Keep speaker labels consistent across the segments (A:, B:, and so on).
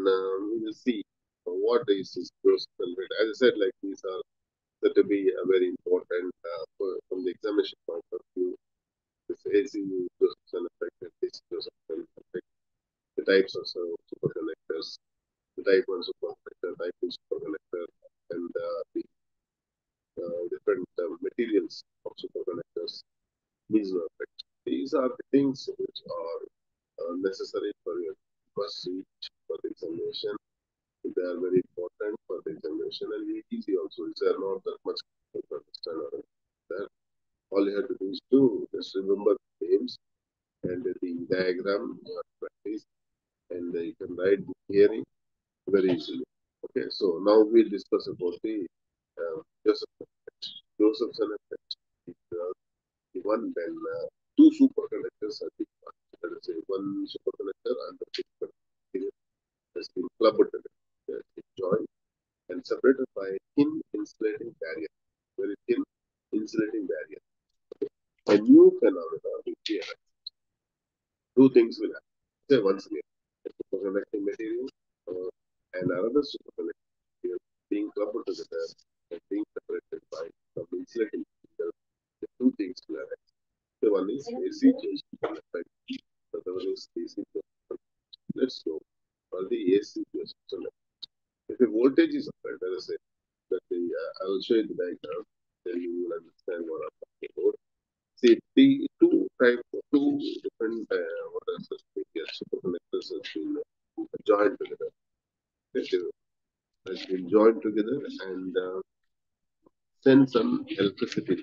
A: we will see what is this Josephson rate. As I said, like these are said to be very important from the examination point of view. This AC Josephson effect and AC Josephson effect, the types of superconductors, the type 1 superconductor, type 2 superconductor, and the different materials of superconductors. These are effects. These are the things which are necessary for your must reach for the examination. They are very important for the examination and very easy also. They are not that much to understand or that. All you have to do is to just remember the names and the diagram you have practice, and you can write the theory very easily. Okay, so now we'll discuss about the Josephson effect. Josephson effect is given when two superconductors are being, let us say, one superconductor and the superconductor has been clubbed together, joined and separated by a thin insulating barrier, very thin insulating barrier. A new phenomena will be arised. Two things will happen. Say once again, a superconducting material and another superconducting material being clubbed together and being separated by some insulating material. The two things will arise. The one is AC effect. The other one is DC. Let's go for the AC effect. If a voltage is applied, let us say that I will show you the diagram, then you will understand what I'm talking about. See, the two different what else superconductors has been joined together. Has been joined together and send some electricity to it.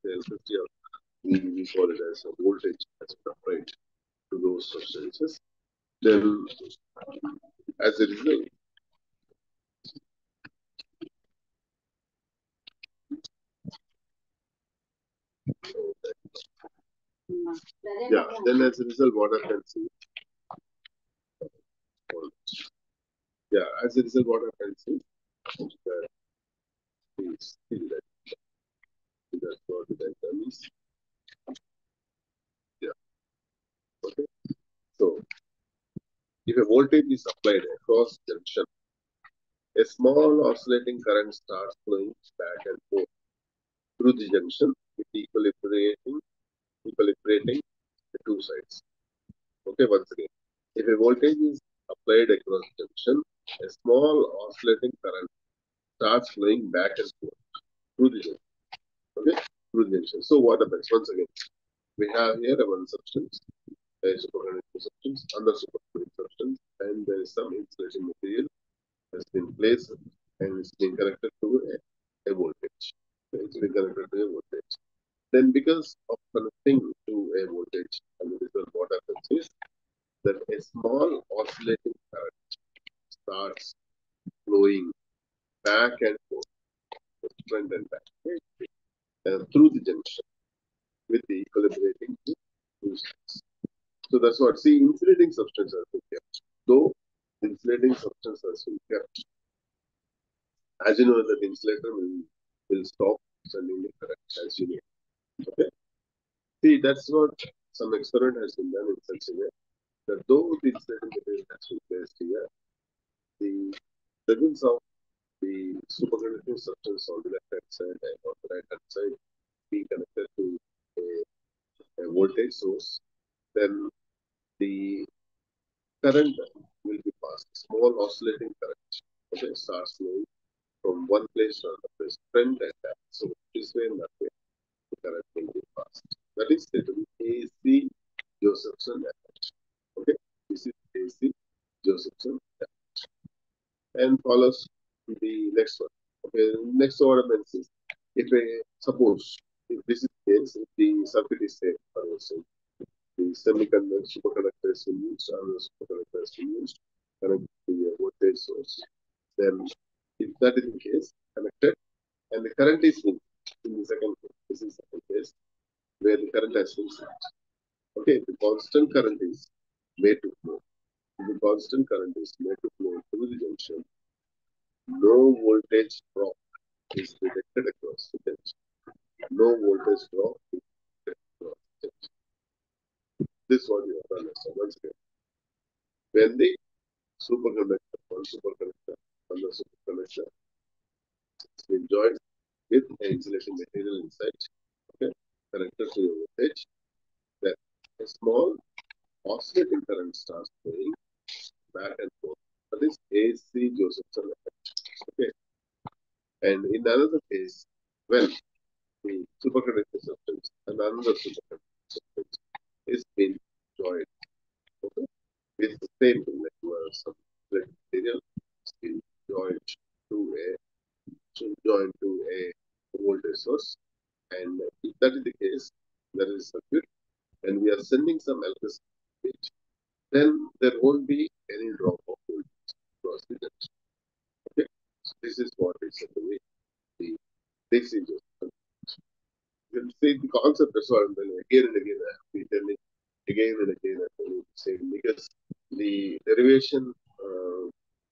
A: The electricity, we call it as a voltage, as applied to those substances. Then, as a result, yeah, then as a result, what happens is, yeah, as a result, what happens is, that's what the diagram is. Yeah, okay. So, if a voltage is applied across junction, a small oscillating current starts flowing back and forth through the junction with equilibrating the two sides. Okay, once again, if a voltage is applied across junction, a small oscillating current starts flowing back and forth through the junction. Okay, through the junction. So what happens? Once again, we have here one substance, a superconducting substance, another superconducting substance, and there is some insulating material has been placed and it's been connected to a voltage. It's been connected to a voltage. Then because of connecting to a voltage, and the result what happens is that a small oscillating current starts flowing back and forth, front and back, through the junction with the equilibrating two sides. So that's what, see, insulating substance has been kept. Though insulating substance has been kept, as you know that the insulator will stop sending the current as you know. Okay. See, that's what some experiment has been done in such a way that though the insulating material has been placed here, the presence of the superconducting substance on the left hand side and on the right hand side being connected to a voltage source, then the current will be passed. Small oscillating current, okay, starts flowing from one place to another place, front and back. So this way and that way, the current will be passed. That is said to be AC Josephson effect. Okay, this is AC Josephson effect. And follows the next one. Okay, next order is if a suppose if this is the case, if the circuit is safe, for example, the semiconductor superconductor is used, and the superconductor is used, connect to a voltage source. Then, if that is the case, connected, and the current is in the second case, this is the second case, where the current has been set. Okay, the constant current is made to flow. If the constant current is made to flow through the junction, no voltage drop is detected across the junction. No voltage drop is detected across the junction. This is what you have to understand once again. When the superconductor, one superconductor, another superconductor has been joined with an insulating material inside, okay, connected to the voltage. Then a small oscillating current starts flowing back and forth. That is AC Josephson effect. Okay. And in another case, when the superconducting substance and another superconducting substance is being joined, okay, with the same thing, like some material is being joined to joined to a voltage source. And if that is the case, there is a circuit, and we are sending some electricity, then there won't be any drop of voltage across the junction. Okay, so this is what is said to be the DC junction. You can see the concept is what I'm telling again and again. I have been telling again and again. I'm telling the same because the derivation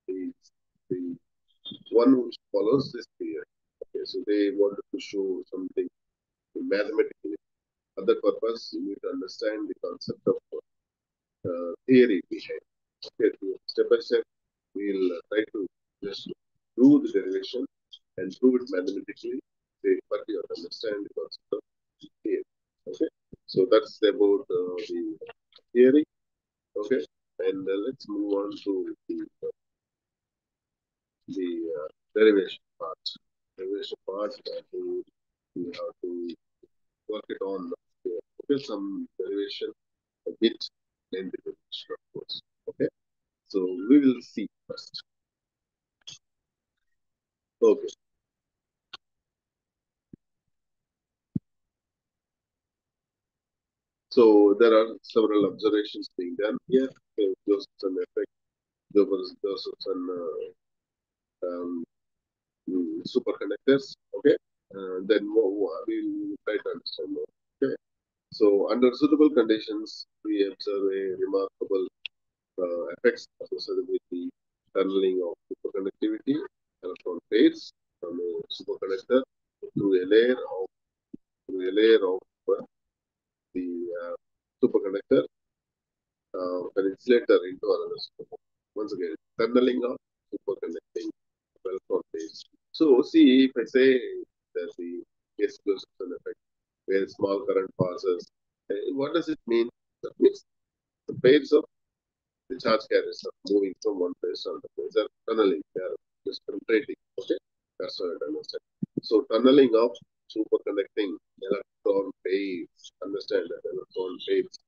A: is the one which follows this theory. Okay, so they wanted to show something mathematically. For that purpose, you need to understand the concept of theory behind. Okay, step by step, we'll try to just do the derivation and prove it mathematically. But you have to understand the concept of theory. Okay, so that's about the theory. Okay, and let's move on to the derivation part. Derivation part, we have to work it on. Okay, some derivation a bit in the derivation, of course. Okay, so we will see first. Okay, so there are several observations being done here. Okay, Josephson effect, Josephson um, superconductors. Okay, then we'll try to understand more. Okay, so under suitable conditions, we observe a remarkable effects associated with the tunneling of superconductivity electron pairs from a superconductor through a layer of uh, the superconductor an insulator into another superconductor. Once again, tunneling of superconducting electron pairs. So see, if I say there's the exclusion effect where small current passes, what does it mean? That means the pairs of the charge carriers are moving from one place to another place. They're tunneling, they're just penetrating. Okay, that's what I understand. So tunneling of superconducting electron pairs. Understand that electron pairs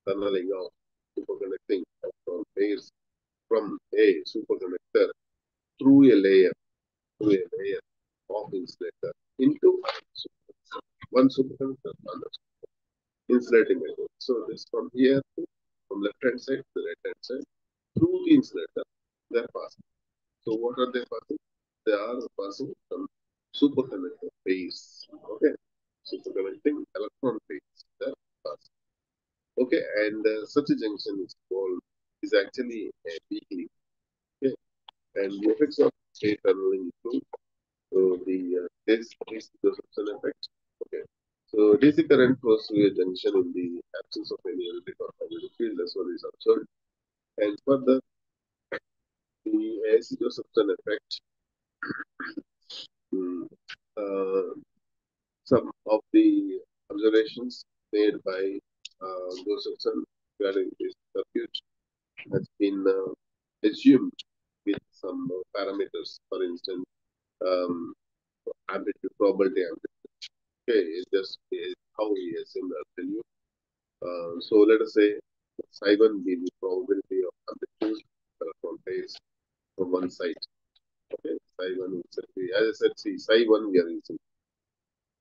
A: tunneling of superconducting electron pairs from a superconductor through a layer of insulator into one superconductor another insulating metal. So this from here to from left hand side to the right hand side through the insulator they're passing. So what are they passing? They are passing some superconductor phase. Okay, superconducting electron phase. They're passing. Okay, and such a junction is called is actually a weakly. Okay, and the effects of state tunneling include this Josephson effect. Okay, so DC current flows through a junction in the absence of any electric or magnetic field. That's what is observed. And further, the AC Josephson effect. mm, uh, some of the observations made by Josephson regarding this circuit has been assumed with some parameters. For instance, um, amplitude, probability amplitude. Okay, it's just how he assumed. I'll tell you. So let us say psi1 be the probability of amplitude electron phase from one side. Okay, psi1 is as I said, see psi1 we are using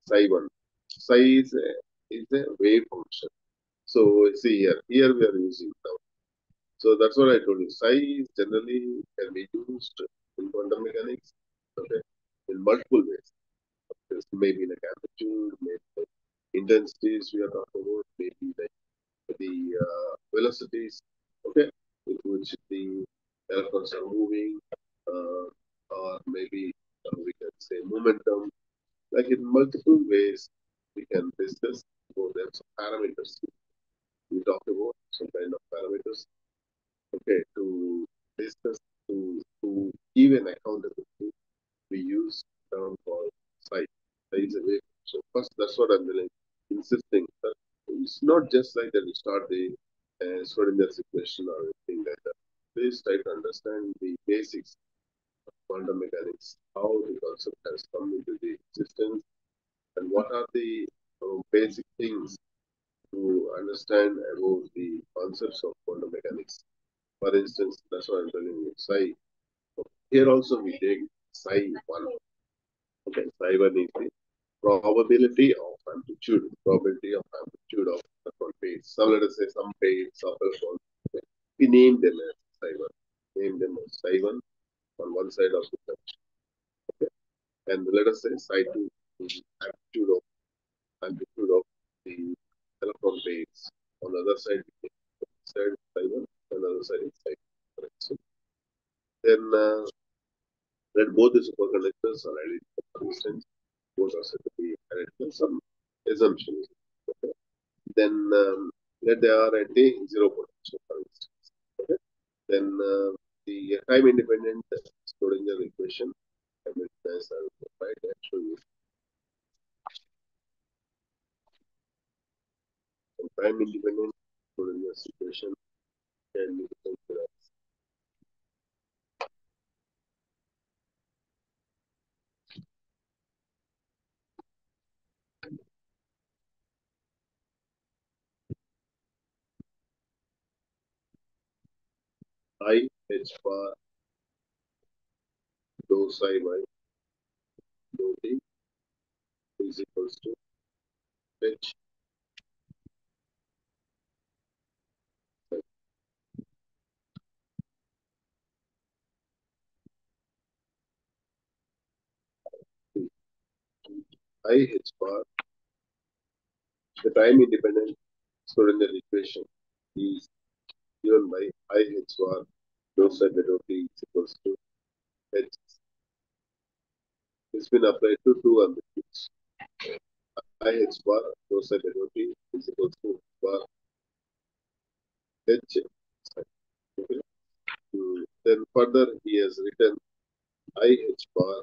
A: psi1. Psi is a wave function. So see here we are using now. So that's what I told you. Psi is generally can be used in quantum mechanics, okay, in multiple ways. There's maybe like amplitude, maybe like intensities we are talking about, maybe like the velocities, okay, with which the electrons are moving, uh, or maybe we can say momentum. Like in multiple ways, we can discuss about them. Some parameters we talk about, some kind of parameters, okay, to discuss to give an accountability, we use a term called size. Size away. So first, that's what I'm really insisting. That it's not just like that you start the Schrodinger equation or anything like that. Please try to understand the basics of quantum mechanics, how the concept has come into the existence, and what are the basic things to understand about the concepts of quantum mechanics. For instance, that's what I'm telling you. Psi. Here also we take psi 1. Okay, psi 1 is the probability of amplitude of electron pairs. So let us say some pairs of electrons. Okay. We name them as psi 1. Name them as psi 1 on one side of the spectrum. Okay. And let us say psi 2 is amplitude of the electron pairs. On the other side, side psi 1, and the other side is psi 2. Correct. So then let both the superconductors are identical. For instance, both are said to be identical. Some assumptions. Okay. Then let they are at a zero potential, for instance. Okay. Then the time independent Schrodinger equation, I will right actually time independent Schrodinger equation can be considered I h bar dou psi by dou t is equals to h I h bar. The time independent Schrodinger equation is given by I h bar dou psi by dou t is equals to h. It's been applied to two amplitudes. I h bar dou psi by dou t is equals to bar h. Okay. Then further he has written I h bar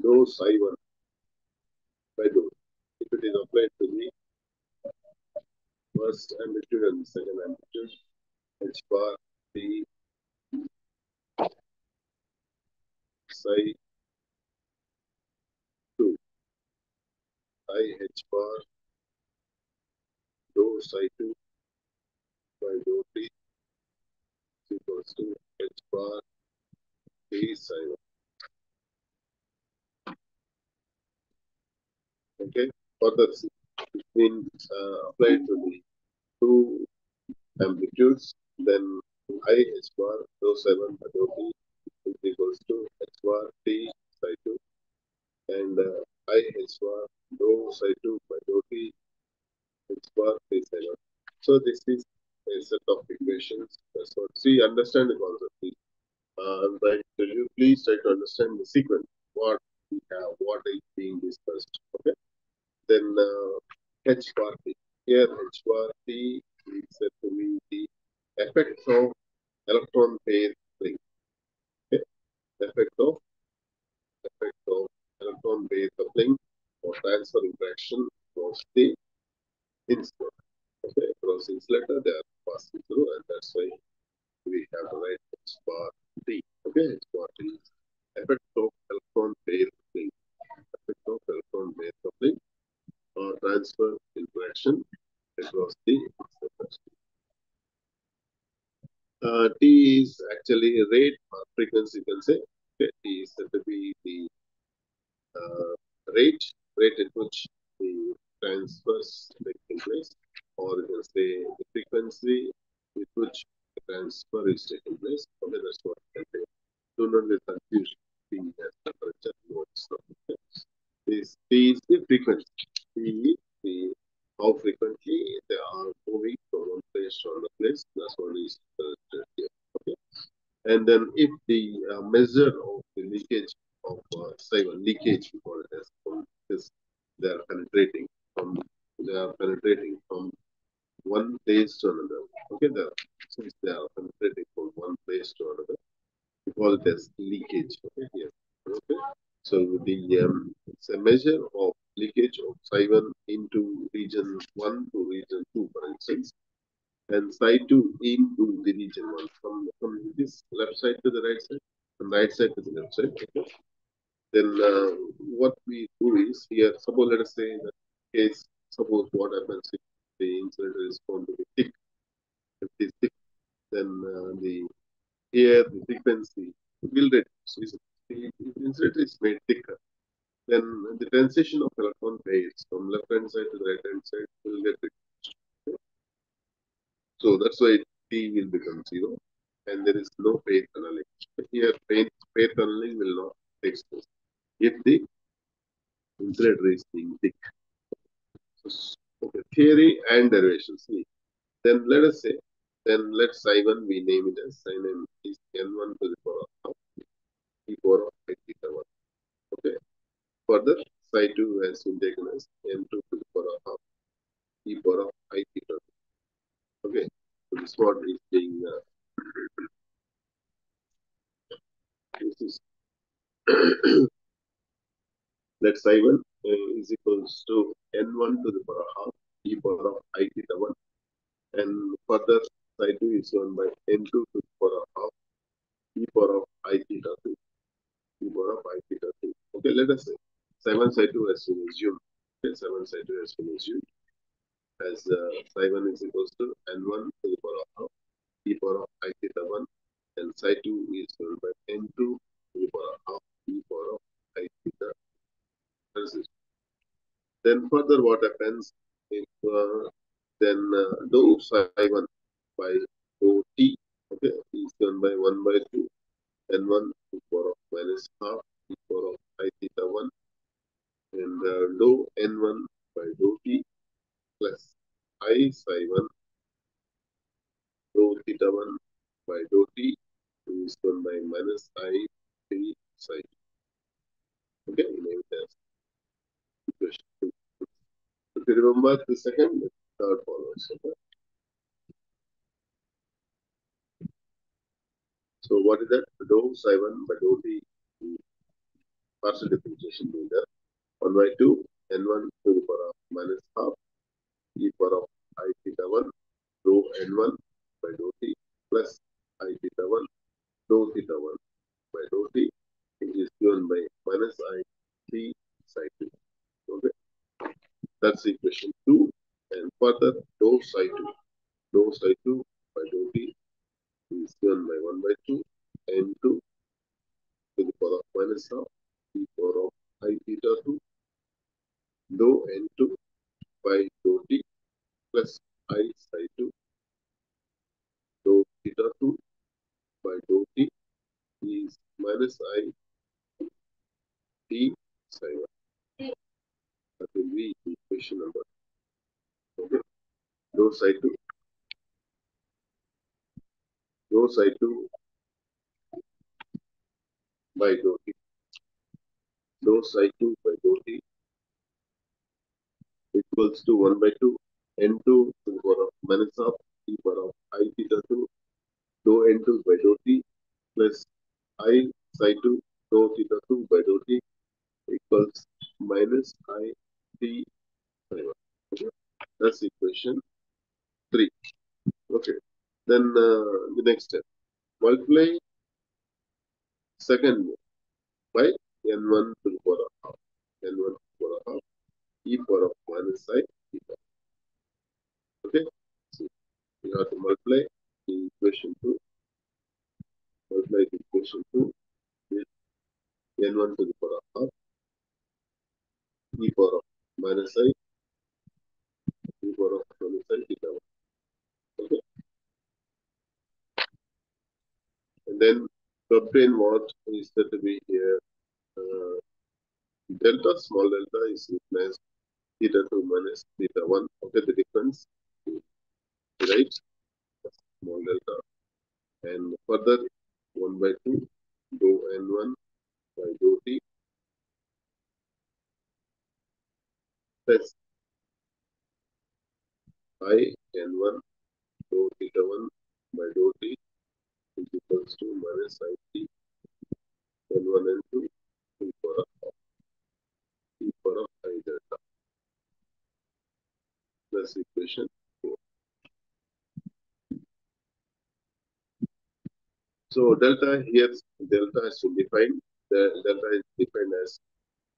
A: dou psi 1 by dou. If it is applied to the first amplitude and the second amplitude, h bar d psi 2, I h bar dou psi 2 by dou t is equals to h bar d psi 1. Okay. Further, it's been applied to the two amplitudes, then I h bar dou psi 1 by dou t is equals to h bar t psi 2 and I h bar dou psi 2 by dou t h bar t psi 1. So this is a set of equations. So see, understand the concept. I'm trying to tell you, please try to understand the sequence. What we have, what is being discussed. Okay. Then h bar t. Here h bar t is said to be the effect of electron pair ring. Okay. Effect of electron pair coupling or transfer interaction across the insulator. Okay, across insulator they are passing through, and that's why we have to write h bar t. Okay, h bar t is effect of electron pair coupling. Effect of electron pair coupling or transfer interaction across the insulator. T is actually rate or frequency, you can say. Okay, T is said to be the uh, rate at which the transfers taking place, or you can say the frequency with which the transfer is taking place. Okay, that's what I can say. Do not get confused. P as temperature, no, it's not. Okay. This P is the frequency. P is the how frequently they are moving from one place to another place. That's what is here. Okay. And then if the measure of the leakage of say leakage we call it as from this, they are penetrating from one place to another. Okay, since they are penetrating from call it as leakage. Okay, here. Okay. So it's a measure of leakage of psi1 into region 1 to region 2, for instance, and psi2 into the region 1 from this left side to the right side, from right side to the left side. Okay. Then what we do is here, suppose let us say in that case, suppose what happens if the insulator is found to be thick. If it is thick, then the here the frequency will reduce. If the insulator is made thicker, then the transition of electron pairs from left hand side to the right hand side will get reduced. Okay? So that's why T will become 0 and there is no pair tunneling. Here pair tunneling will not take place if the insulator is being thick. So, okay, theory and derivation. See, then let us say, then let psi1 we name it as psi name is n1 to the power of e power of I theta 1. Okay. Further, psi2 has been taken as n2 to the power of e power of I theta 2. Okay. So this one is being this is let psi1 is equals to n1 to the power of e power of I theta 1, and further psi2 is given by n2 to the power of e power of I theta 2. E power of I theta 2. Okay, let us say 7 psi2 has been assumed. Okay, 7 psi2 has been assumed as psi1 is equals to n1 to the power of e power of I theta 1, and psi2 is given by n2 to the power of e power of I theta. Then further what happens if then dou psi1 by dou t, okay, is given by 1 by 2 n1 to the power of minus half e power of I theta 1, and dou n1 by dou t plus I psi1 dou theta 1 by dou t is given by minus I 3 psi. Okay, name it as equation 2. If you remember the second, the third follows. Okay? So what is that? Dou psi1 by dou t partial differentiation being there 1 by 2 n1 to the power of minus half e power of I theta 1 dou n1 by dou t plus I theta 1 dou theta 1 by dou t, which is given by minus I 3 psi 2. Okay, that's equation 2. And further dou psi 2 by dou t is given by 1 by 2 n2 to the power of minus half e power of I theta 2 dou n2 by dou t plus I psi 2 dou theta 2 by dou t is minus I t psi 1. That will be equation number. Okay. Dou psi 2 by dou t. Dou psi 2 by dou t equals to 1 by 2 n2 to the power of minus half e power of I theta 2 dou n2 by dou t plus I psi 2 dou theta 2 by dou t equals minus I t psi 1. Okay. That's equation 3. Okay. Then the next step. Multiply second by n1 to the power of half. N1 to the power of half e power of minus I theta. Okay. So you have to multiply the equation 2. Multiply the equation 2 with n1 to the power of half e power of minus I e power of minus I theta 1. Okay. And then to obtain what is said to be here uh, delta, small delta is written as theta 2 minus theta 1. Okay, the difference, right? Small delta. And further 1 by 2 dou n1 by dou t plus I n1 dou theta 1 by dou t is equals to minus I t N1 N2 T power of I delta. That's equation 4. So delta here, delta is defined. The delta is defined as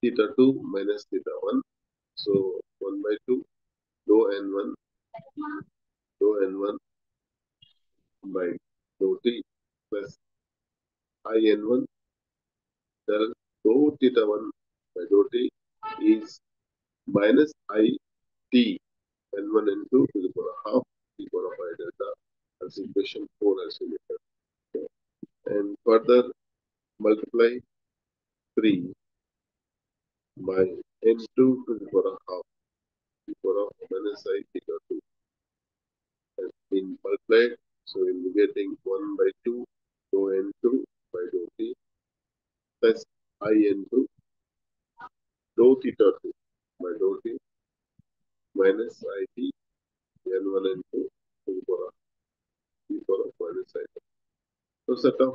A: theta 2 minus theta 1. So 1 by 2 dou n1 by dou t plus in1 del dou theta 1 by dou t is minus I t n1 n2 to the power half t power of I delta. That's equation 4 as we look at. And further multiply 3 by n2 to the power half t power of minus I theta 2 has been multiplied. So we'll be getting 1 by 2 dou n2 by dou t plus I n2 dou theta 2 by dou t minus I t n1 n2 to the power of t power of minus I. So set of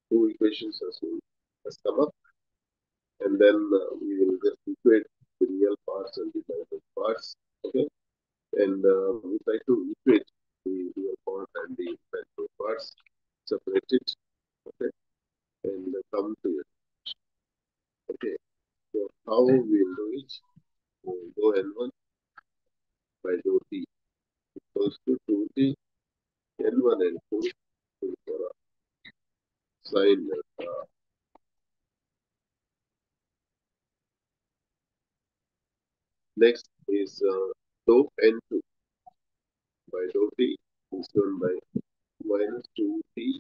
A: two equations has come up, and then we will just equate the real parts and the derivative parts. Okay, and we try to equate the real part and the derivative parts, separate it. Okay, and come to it. Okay, so how we will do it? We'll go n1 by dou t equals to 2t n1 n2 to the power of sine delta. Next is dou n2 by dou t is done by minus 2t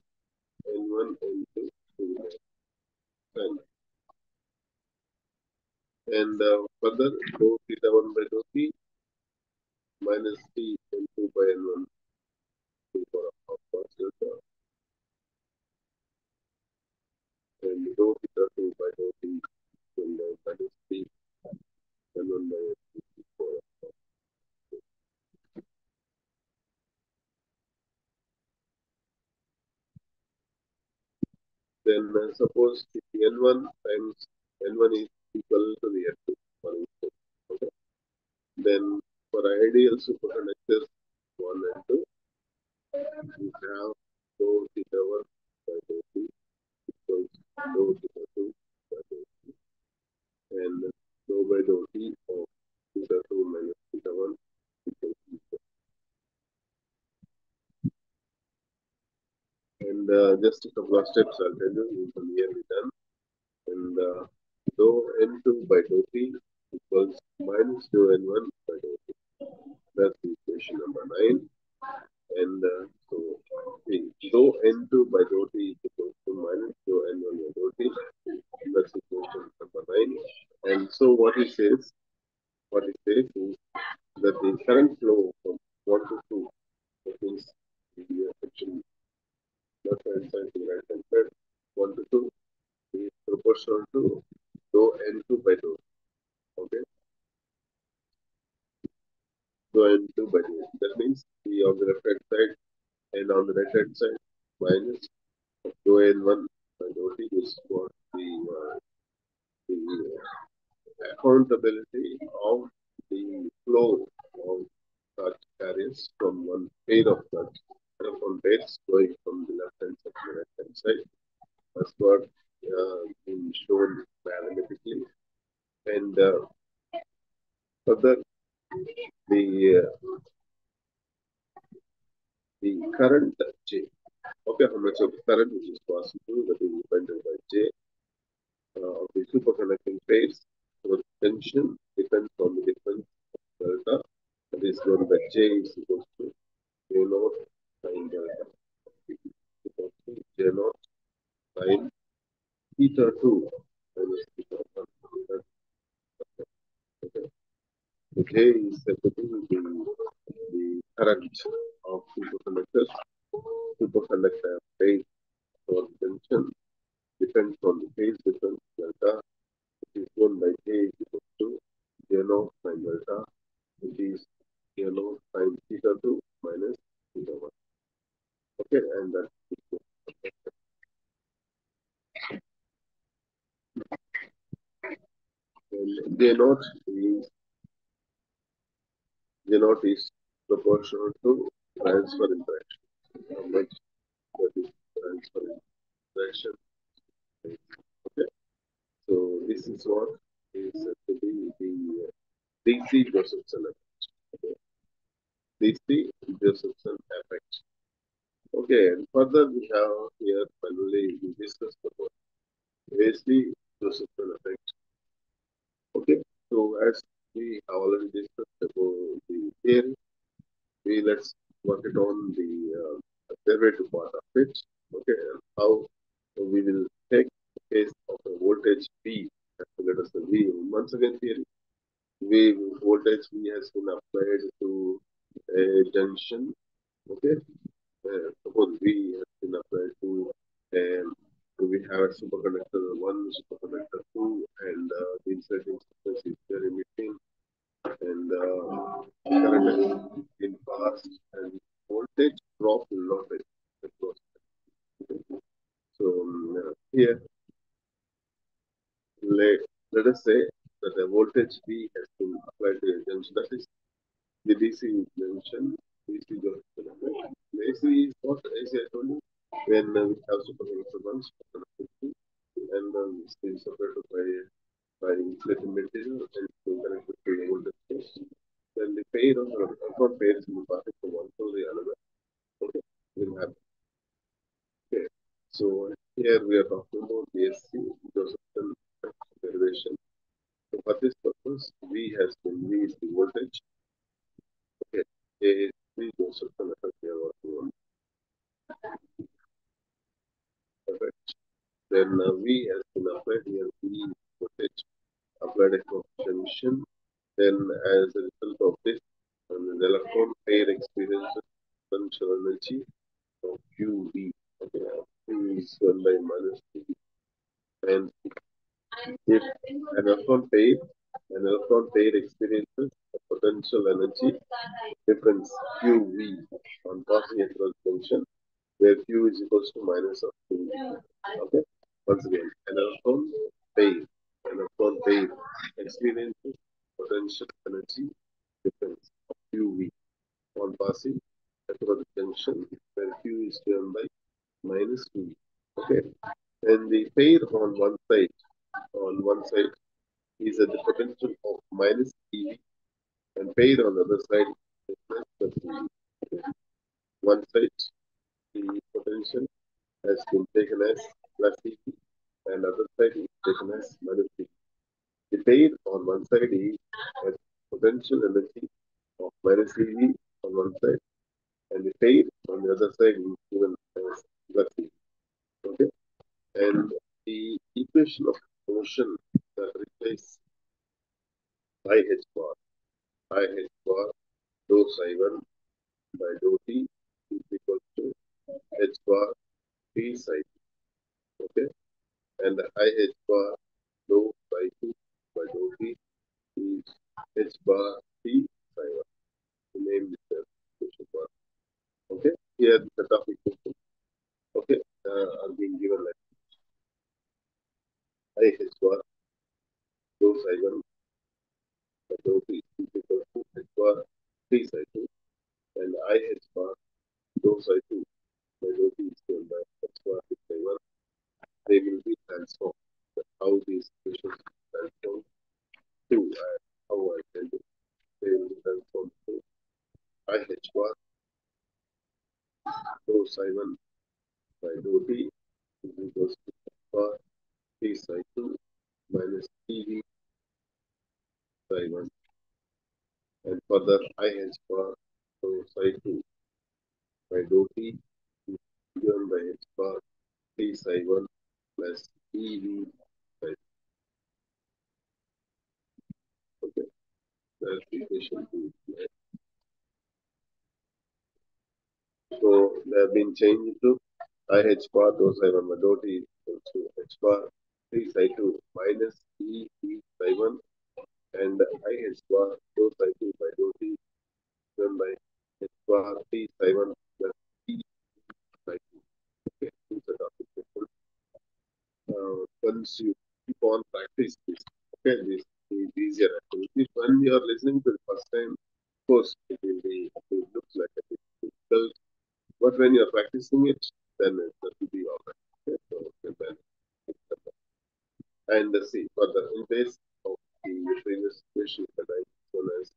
A: n1 n2 to the sine. And further dou theta 1 by dou t minus t n2 by n1 to the power of cos delta, and dou theta 2 by dou t and minus t n1 by n2 to the power of. Then suppose if n1 times n1 is equal to the n2, for instance, okay? Then for ideal superconductors 1 and 2, we have dou theta 1 by dou t equals dou theta 2 by dou t, and dou by dou t of theta 2 minus theta 1 equals theta. And just a couple of steps I'll tell you, we will nearly done. And dou n2 by dou t equals minus dou n1 by dou t. That's equation number 9. And so dou n2 by dou t is equal to minus dou n1 by dou t. That's equation number 9. And so what it says is that the current flow from 1 to 2, that means the section left hand side to right hand side, 1 to 2 is proportional to dou n2 by dou. Okay, dou n2 by dou. That means the on the left hand side and on the right hand side minus dou n1 by dou t is for the accountability of the flow of such carriers from one pair of such from pairs going from the left hand side to the right hand side. That's what been shown mathematically. And further, the the current J. Okay, how much of current which is possible that is dependent by J of the superconducting pairs. So tension depends on the difference of delta. That is known by J is equal to J naught sine delta. Equals to J naught sine theta 2 minus theta 1. Okay. The K is said to be the current of superconductors. Superconductor phase or tension depends on the phase difference delta, which is known by K is equal to J naught sine delta, which is J naught sine theta 2 minus theta 1. Okay, and that's J naught is J naught is proportional to transfer interaction. How much that is transfer interaction. Okay. So this is what is said to be the DC Josephson effect. Okay. DC Josephson effect. Okay, and further we have here finally we discussed about AC Josephson effect. Okay, so as we have already discussed about the theory, we let's work it on the derivative part of it. Okay, and how we will take the case of a voltage V. Let us say V. Once again, theory. V voltage V has been applied to a junction. Okay, suppose V has been applied to um, we have a superconductor 1, superconductor 2, and the inserting substance is there in between, and current has been passed, and voltage drop will not be across. So here, let us say that the voltage V has been applied to a junction. That is the DC junction. DC junction. AC is what AC I told you. When we have superconductor 1, superconductor 2, and it's been separated by insulating material and connected to the voltage source. Then the pair of electron pairs will pass it from one to the another. Okay, will happen. Okay, so here we are talking about AC Josephson derivation. So for this purpose, V has been V is the voltage. Okay, AC Josephson effect we are working on. Perfect. Then V has been applied here. V voltage applied across junction. Then, as a result of this, an electron pair experiences potential energy of QV. Okay, Q is 1 by minus Q. And if an electron pair experiences a potential energy difference QV on passing across junction, where Q is equals to minus of QV. Okay, once again, pair, an electron pair experiences potential energy difference of QV on passing across the junction, where Q is given by minus QV. Okay, and the pair on one side is at the potential of minus EV, and pair on the other side is plus EV. Okay. One side, the potential has been taken as plus EV, and other side is taken as minus EV. The pair on one side is has potential energy of minus EV on one side, and the pair on the other side is given as plus EV. Okay, and the equation of motion that replaces IH bar, IH bar dou psi 1 by dou t is equal to h bar t psi 2. Okay, and the IH bar dou psi 2 by dou t is h bar t psi 1. The name is the equation bar. Okay, here the set of equations. Okay, are being given like IH bar dou psi 1 by dou t is equal to h bar t psi 2, and IH bar dou psi 2 by dou t is given by h bar t psi 1. They will be transformed. How these equations transform to how I can do. They will be transformed to IH bar dou psi 1 by dou t is equals to h bar t psi 2 minus tv psi 1, and further IH bar dou psi 2 by dou t is given by h bar t psi 1 plus ev psi 2. Okay, that's the equation 2. So they have been changed to IH bar dou psi 1 by dou t is equals to h bar t psi 2 minus e t psi 1, and IH bar dou psi 2 by dou t given by h bar t psi 1 plus e psi 2. Okay, two set of equations. Once you keep on practice this, okay, these easier activities. When you are listening to the first time, of course, it looks like a bit difficult, but when you are practicing it, then it will be all right. Okay? So, then, and see, further, in case of the previous equation that I shown as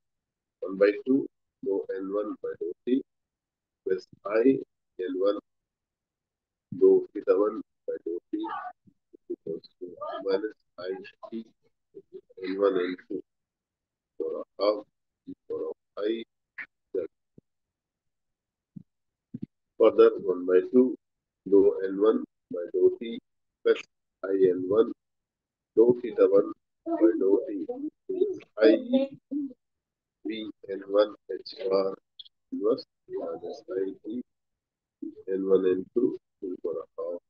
A: 1 by 2 dou n1 by dou t plus I n1 dou theta 1 by dou t equals to minus I t n1 n2 for a half e power of I z. Further, 1 by 2 dou n1 by dou t plus I n1 dou theta 1 by dou t is I v n1 h bar inverse minus I t n1 n2 e power of half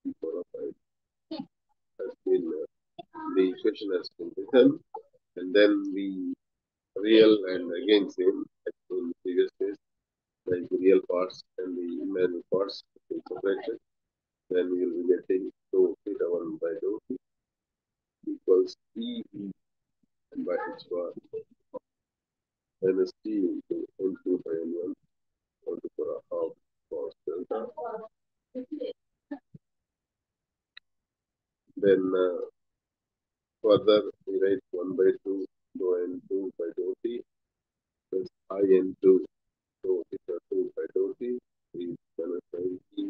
A: e power of I has been the equation has been written, and then we real and again same as in previous days, like the real parts and the imaginary parts will separated. Then we will be getting dou theta 1 by dou t equals E v by h bar minus t into n2 by n1 all to the power half cos delta. Then further we write 1 by 2 dou n2 by dou t plus I n2 dou theta 2 by dou t is minus I e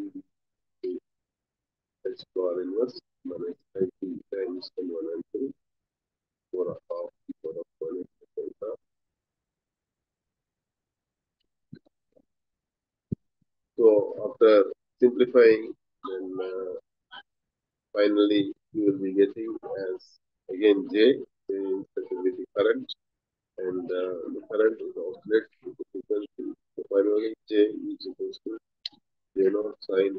A: h bar inverse minus I t times n1 n2 for a half e power of 1 delta. So after simplifying, then finally you will be getting as again J is the current, and the current is oscillate with the frequency. So finally J is equals to J naught sine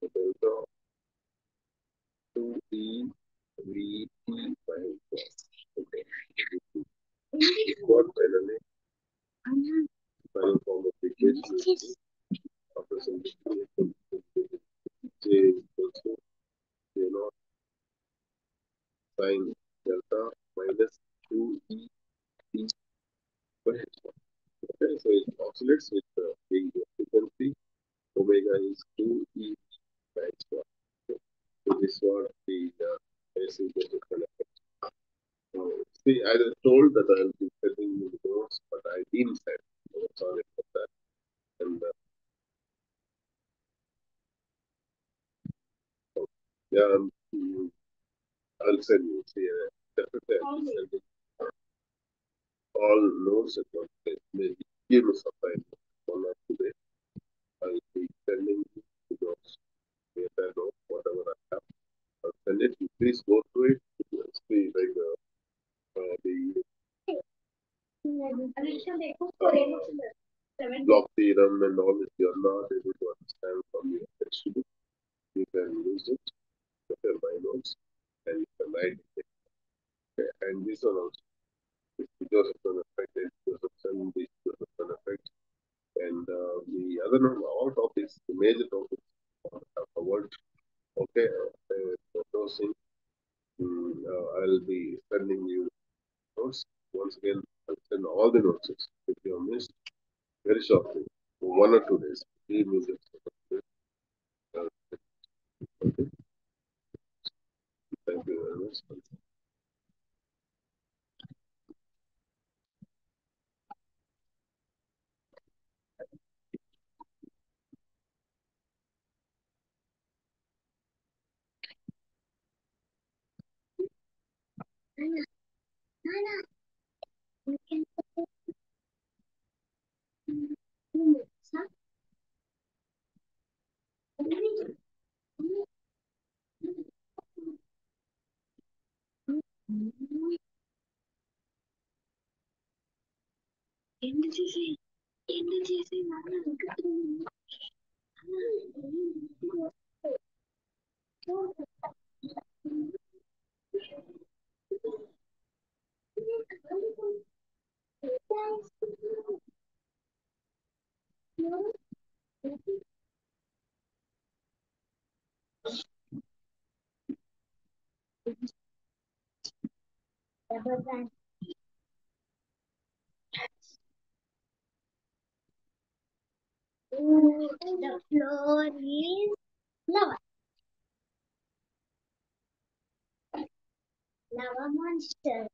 A: delta 2 E V T by cos. Okay. This is what finally final form of the equation is after simplification. J is equals to J naught sine delta minus 2 E T by H. Okay, so it oscillates with the frequency omega is 2 E by H bar. Okay. So this was the basic effect. See, I was told that I'll be sending you the notes, but I didn't send. So sorry for that. And yeah, I'll send you. See, definitely I'll be sending all notes at one place. Maybe give me some time, 1 or 2 days. I'll be sending you the notes. If I know whatever I have, I'll send it. You please go through it. See, like the block theorem and all, if you're not able to understand from your textbook, you can use it, prepare my notes, and you can write it. Okay. And this one also, it's Josephson effect, it's Josephson, this Josephson effect, and the other one, all topics, the major topics are covered. Okay, for those things, I'll be sending you notes. Once again, I'll send all the notes if you have missed very shortly, 1 or 2 days. He will get uh, thank you very much.
B: The floor is lava. Lava monster.